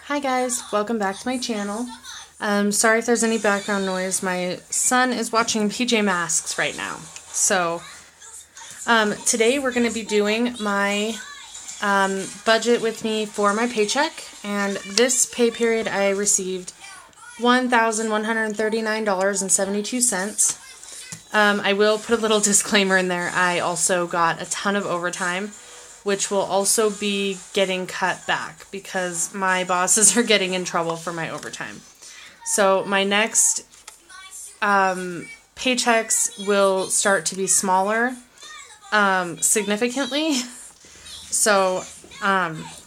Hi guys, welcome back to my channel. Sorry if there's any background noise. My son is watching PJ Masks right now. So today we're going to be doing my budget with me for my paycheck, and this pay period I received $1,139.72. I will put a little disclaimer in there. I also got a ton of overtime, which will also be getting cut back because my bosses are getting in trouble for my overtime. So my next paychecks will start to be smaller significantly. So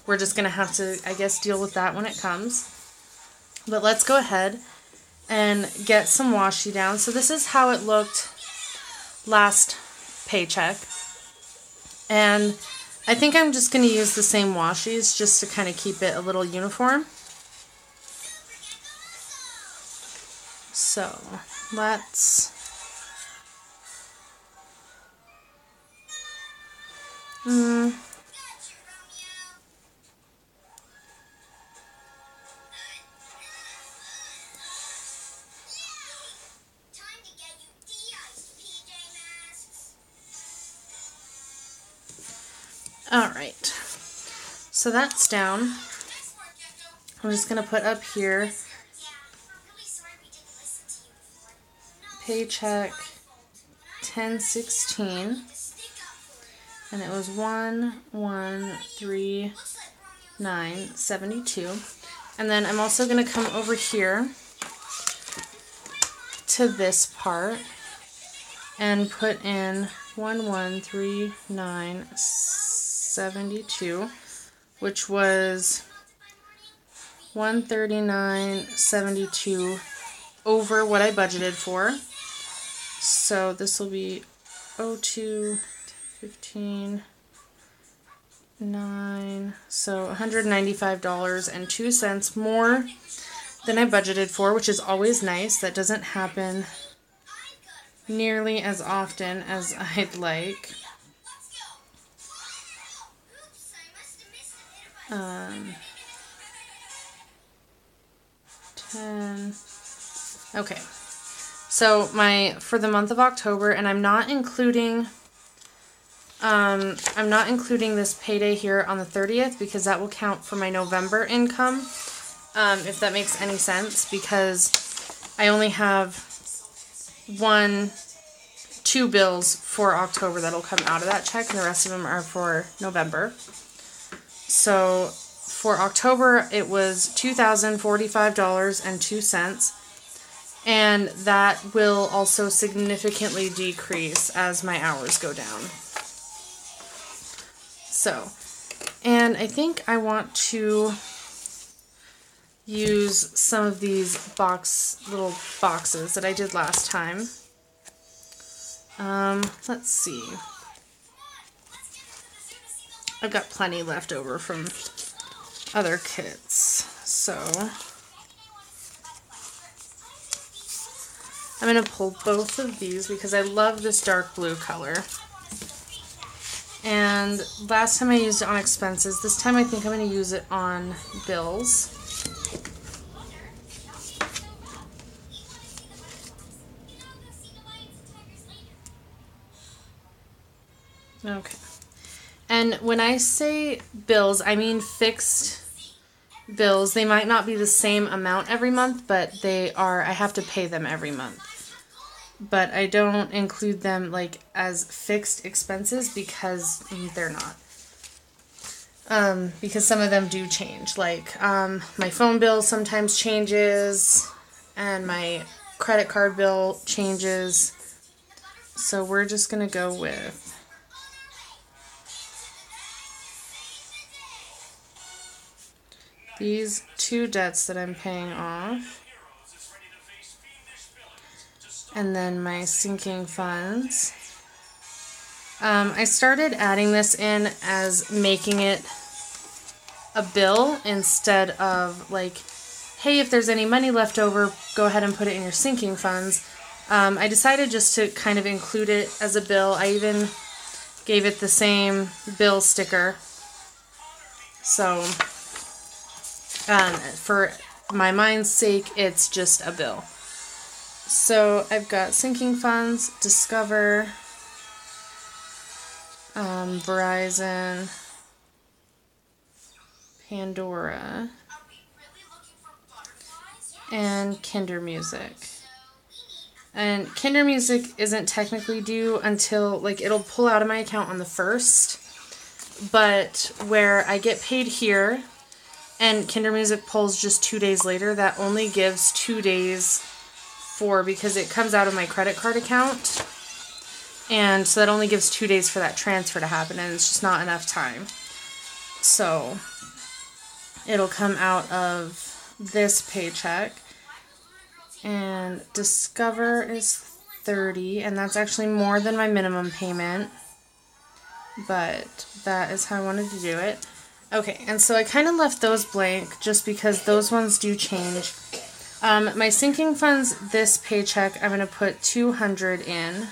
we're just going to have to, I guess, deal with that when it comes. But let's go ahead and get some washi down. So this is how it looked last paycheck. And I think I'm just going to use the same washies just to kind of keep it a little uniform. So let's Alright, so that's down. I'm just going to put up here paycheck 10/16, and it was 1,139.72. And then I'm also going to come over here to this part and put in 1,139.72, which was 139.72 over what I budgeted for. So this will be 02.15 9, so $195.02 more than I budgeted for, which is always nice. That doesn't happen nearly as often as I'd like. 10. Okay. So for the month of October, and I'm not including this payday here on the 30th because that will count for my November income, if that makes any sense, because I only have 2 bills for October that'll come out of that check, and the rest of them are for November. So for October, it was $2,045.02, and that will also significantly decrease as my hours go down. So, and I think I want to use some of these little boxes that I did last time. Let's see. I've got plenty left over from other kits, so I'm going to pull both of these because I love this dark blue color. And last time I used it on expenses. This time I think I'm going to use it on bills. Okay. And when I say bills, I mean fixed bills. They might not be the same amount every month, but I have to pay them every month. But I don't include them like as fixed expenses because they're not. Because some of them do change. Like my phone bill sometimes changes, and my credit card bill changes. So we're just going to go with these 2 debts that I'm paying off. And then my sinking funds. I started adding this in as making it a bill instead of like, hey, if there's any money left over, go ahead and put it in your sinking funds. I decided just to kind of include it as a bill. I even gave it the same bill sticker. So For my mind's sake, it's just a bill. So I've got sinking funds, Discover, Verizon, Pandora, and Kinder Music. And Kinder Music isn't technically due until, like, it'll pull out of my account on the 1st, but where I get paid here and Kinder Music pulls just 2 days later, that only gives 2 days because it comes out of my credit card account, and so that only gives 2 days for that transfer to happen, and it's just not enough time. So it'll come out of this paycheck, and Discover is $30, and that's actually more than my minimum payment, but that is how I wanted to do it. Okay, and so I kind of left those blank just because those ones do change. My sinking funds, this paycheck, I'm going to put $200 in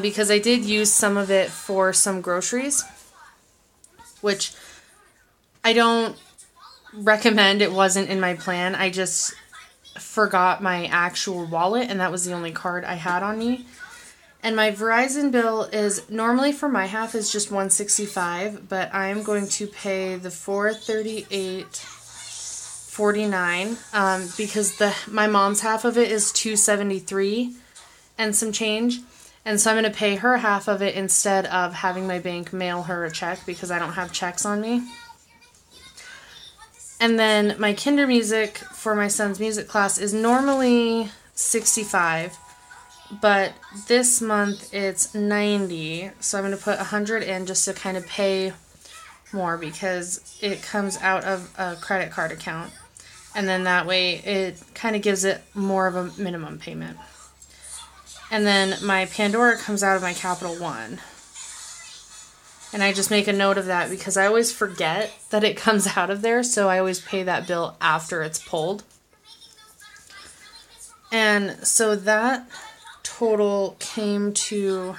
because I did use some of it for some groceries, which I don't recommend. It wasn't in my plan. I just forgot my actual wallet, and that was the only card I had on me. And my Verizon bill is normally for my half is just $165, but I'm going to pay the $438.49 because my mom's half of it is $273 and some change, and so I'm going to pay her half of it instead of having my bank mail her a check because I don't have checks on me. And then my Kinder Music for my son's music class is normally $65, but this month it's $90, so I'm going to put $100 in just to kind of pay more because it comes out of a credit card account, and then that way it kind of gives it more of a minimum payment. And then my Pandora comes out of my Capital One, and I just make a note of that because I always forget that it comes out of there, so I always pay that bill after it's pulled. And so that total came to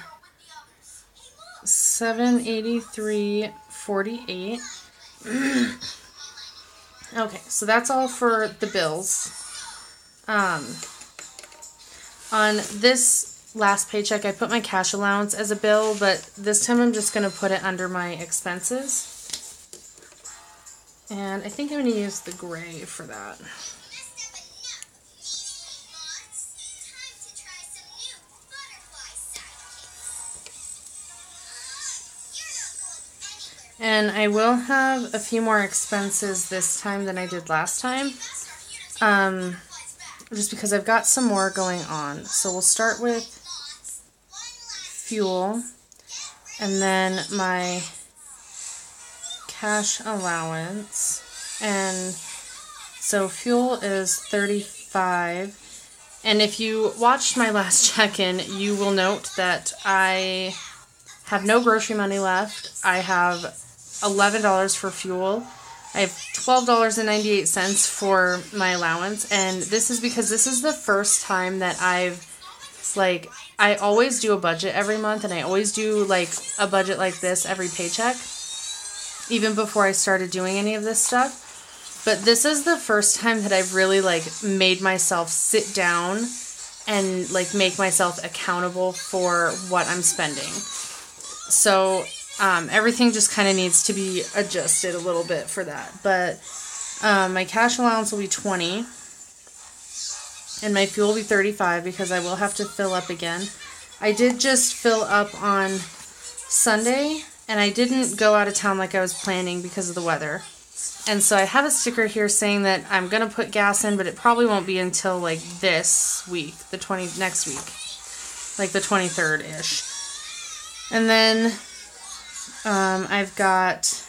$783.48. Okay, so that's all for the bills. On this last paycheck, I put my cash allowance as a bill, but this time I'm just going to put it under my expenses. And I think I'm going to use the gray for that. And I will have a few more expenses this time than I did last time, just because I've got some more going on. So we'll start with fuel, and then my cash allowance. And so fuel is $35. And if you watched my last check-in, you will note that I have no grocery money left. I have $11 for fuel. I have $12.98 for my allowance, and this is because this is the first time that I always do a budget every month, and I always do like a budget like this every paycheck, even before I started doing any of this stuff. But this is the first time that I've really made myself sit down and make myself accountable for what I'm spending. So everything just kind of needs to be adjusted a little bit for that. But my cash allowance will be $20, and my fuel will be $35 because I will have to fill up again. I did just fill up on Sunday, and I didn't go out of town like I was planning because of the weather. And so I have a sticker here saying that I'm going to put gas in, but it probably won't be until this week, next week, the 23rd-ish. And then I've got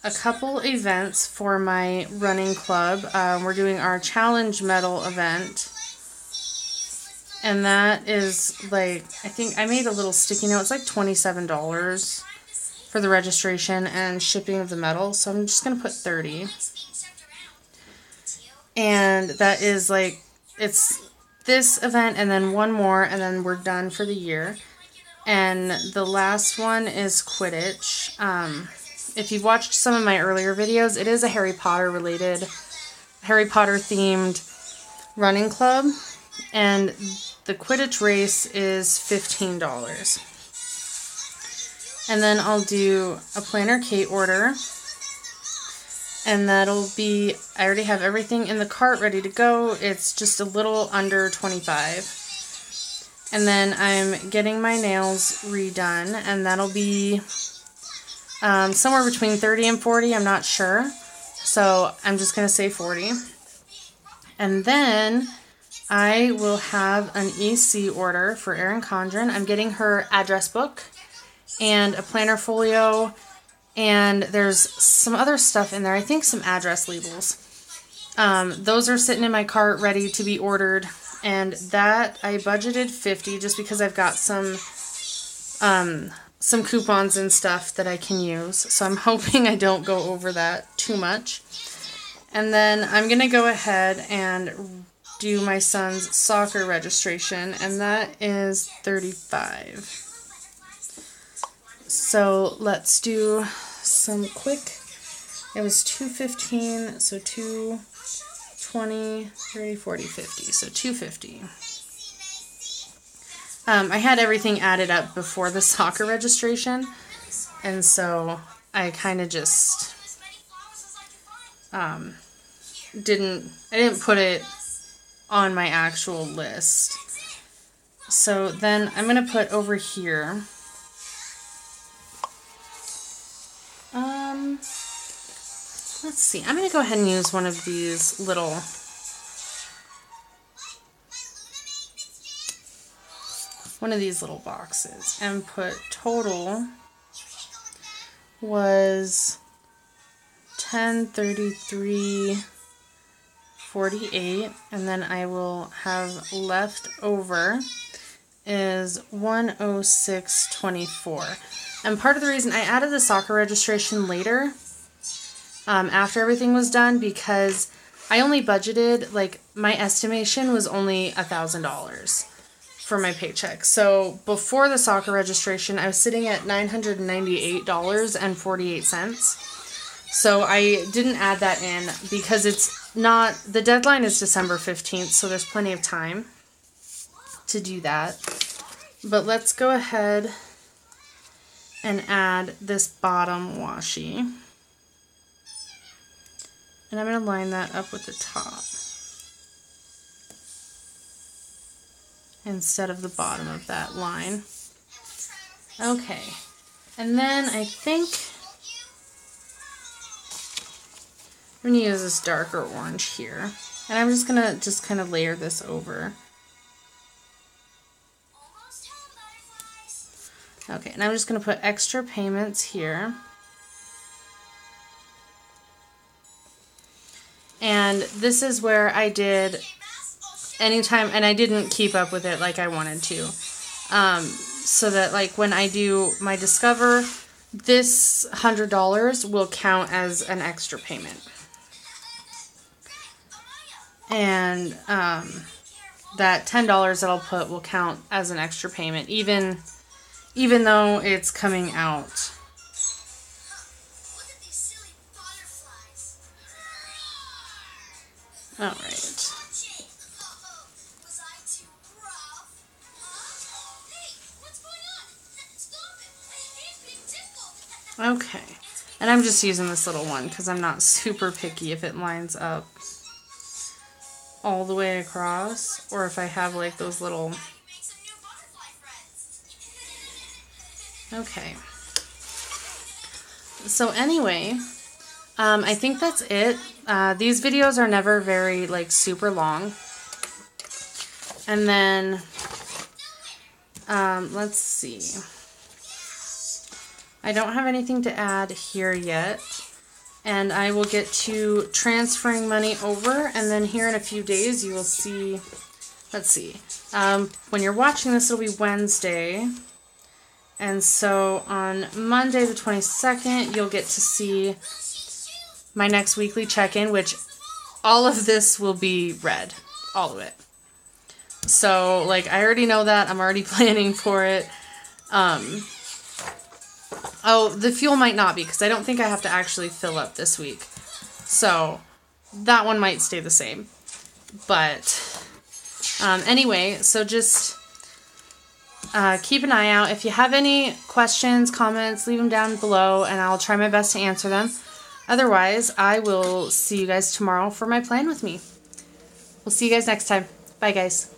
a couple events for my running club. We're doing our challenge medal event, and that is I think I made a little sticky note. It's $27 for the registration and shipping of the medal, so I'm just gonna put $30. And that is it's this event and then one more, and then we're done for the year. And the last one is Quidditch. if you've watched some of my earlier videos, it is a Harry Potter themed running club, and the Quidditch race is $15. And then I'll do a planner Cait order, and that'll be, I already have everything in the cart ready to go. It's just a little under $25. And then I'm getting my nails redone, and that'll be somewhere between $30 and $40, I'm not sure. So I'm just going to say $40. And then I will have an EC order for Erin Condren. I'm getting her address book and a planner folio, and there's some other stuff in there. I think some address labels. Those are sitting in my cart ready to be ordered. And that I budgeted $50 just because I've got some coupons and stuff that I can use. So I'm hoping I don't go over that too much. And then I'm going to go ahead and do my son's soccer registration, and that is $35. So let's do some quick. It was $215, so $220, $30, $40, $50, so $250. I had everything added up before the soccer registration, and so I kind of just didn't put it on my actual list. So then I'm going to put over here, let's see, I'm going to go ahead and use one of these little boxes and put total was $10.33.48, and then I will have left over is $106.24. And part of the reason I added the soccer registration later, after everything was done, because I only budgeted, like, my estimation was only $1,000 for my paycheck. So before the soccer registration, I was sitting at $998.48. So I didn't add that in because it's not, the deadline is December 15th, so there's plenty of time to do that. But let's go ahead and add this bottom washi. And I'm going to line that up with the top instead of the bottom of that line. Okay. And then I think I'm going to use this darker orange here. And I'm just going to kind of layer this over. Okay, and I'm just going to put extra payments here. And this is where I did anytime, and I didn't keep up with it like I wanted to. So that, like, when I do my Discover, this $100 will count as an extra payment. And that $10 that I'll put will count as an extra payment, even though it's coming out. Alright. Okay. And I'm just using this little one because I'm not super picky if it lines up all the way across, or if I have like those little... Okay. So anyway, I think that's it. These videos are never very, like, super long. And then, let's see. I don't have anything to add here yet. And I will get to transferring money over, and then here in a few days you will see, let's see. When you're watching this, it'll be Wednesday. And so on Monday the 22nd, you'll get to see my next weekly check-in, which all of this will be red. All of it. So, like, I already know that. I'm already planning for it. Oh, the fuel might not be, because I don't think I have to actually fill up this week. So that one might stay the same. But anyway, so just keep an eye out. If you have any questions, comments, leave them down below, and I'll try my best to answer them. Otherwise, I will see you guys tomorrow for my plan with me. We'll see you guys next time. Bye, guys.